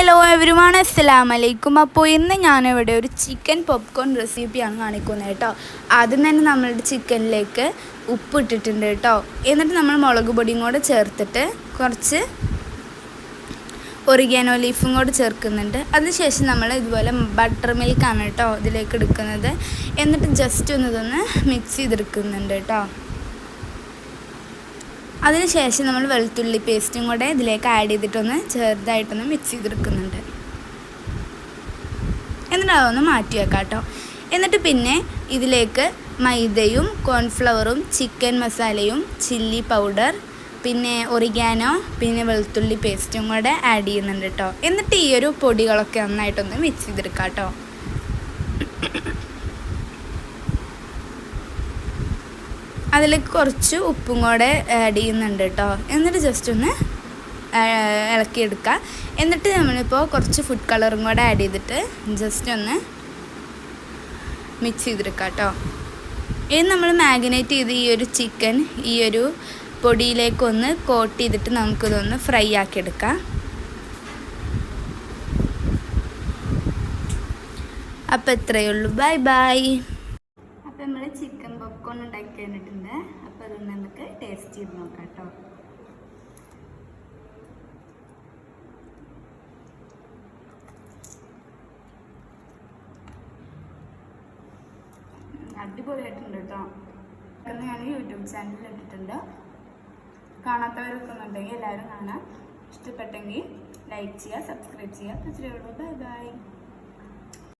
Hello everyone, അസ്സലാമു അലൈക്കും. അപ്പോൾ ഇന്ന് ഞാനിവിടെ ഒരു ചിക്കൻ പോപ്കോൺ റെസിപ്പിയാണ് കാണിക്കുന്നത് കേട്ടോ. ആദ്യം തന്നെ നമ്മളുടെ ചിക്കനിലേക്ക് ഉപ്പ് ഇട്ടിട്ടുണ്ട് കേട്ടോ. എന്നിട്ട് നമ്മൾ മുളക് പൊടിയും കൂടെ ചേർത്തിട്ട് കുറച്ച് ഒറിഗാനോ ലീഫും കൂടെ ചേർക്കുന്നുണ്ട്. അതിനുശേഷം നമ്മൾ ഇതുപോലെ ബട്ടർ മിൽക്കാണ് കേട്ടോ ഇതിലേക്ക് എടുക്കുന്നത്. എന്നിട്ട് ജസ്റ്റ് ഇതൊന്ന് മിക്സ് ചെയ്തെടുക്കുന്നുണ്ട് കേട്ടോ. അതിനുശേഷം നമ്മൾ വെളുത്തുള്ളി പേസ്റ്റും കൂടെ ഇതിലേക്ക് ആഡ് ചെയ്തിട്ടൊന്ന് ചെറുതായിട്ടൊന്ന് മിക്സ് ചെയ്തെടുക്കുന്നുണ്ട്. എന്നിട്ട് അതൊന്ന് മാറ്റി വെക്കാം കേട്ടോ. എന്നിട്ട് പിന്നെ ഇതിലേക്ക് മൈദയും കോൺഫ്ലവറും ചിക്കൻ മസാലയും ചില്ലി പൗഡർ പിന്നെ ഒറിഗാനോ പിന്നെ വെളുത്തുള്ളി പേസ്റ്റും കൂടെ ആഡ് ചെയ്യുന്നുണ്ട് കേട്ടോ. എന്നിട്ട് ഈ ഒരു പൊടികളൊക്കെ നന്നായിട്ടൊന്ന് മിക്സ് ചെയ്തെടുക്കാം കേട്ടോ. അതിലേക്ക് കുറച്ച് ഉപ്പും കൂടെ ആഡ് ചെയ്യുന്നുണ്ട് കേട്ടോ. എന്നിട്ട് ജസ്റ്റ് ഒന്ന് ഇളക്കിയെടുക്കുക. എന്നിട്ട് നമ്മളിപ്പോൾ കുറച്ച് ഫുഡ് കളറും കൂടെ ആഡ് ചെയ്തിട്ട് ജസ്റ്റ് ഒന്ന് മിക്സ് ചെയ്തെടുക്കുക കേട്ടോ. ഇനി നമ്മൾ മാഗ്നേറ്റ് ചെയ്ത് ഈ ഒരു ചിക്കൻ ഈ ഒരു പൊടിയിലേക്കൊന്ന് കോട്ട് ചെയ്തിട്ട് നമുക്കിതൊന്ന് ഫ്രൈ ആക്കിയെടുക്കാം. അപ്പോൾ ഇത്രയേ ഉള്ളൂ. Bye bye. അപ്പോൾ നമ്മൾ ചിക്കൻ പോപ്കോൺ ഉണ്ടാക്കി കഴിഞ്ഞിട്ടുണ്ട്. അപ്പോൾ അതൊന്ന് നമുക്ക് ടേസ്റ്റ് ചെയ്ത് നോക്കാം കേട്ടോ. അടിപൊളിയായിട്ടുണ്ട് കേട്ടോ. അന്ന് ഞാൻ യൂട്യൂബ് ചാനലിൽ ഇട്ടിട്ടുണ്ട്. കാണാത്തവരൊക്കെ ഉണ്ടെങ്കിൽ എല്ലാവരും കാണാം. ഇഷ്ടപ്പെട്ടെങ്കിൽ ലൈക്ക് ചെയ്യുക, സബ്സ്ക്രൈബ് ചെയ്യുക. Bye bye.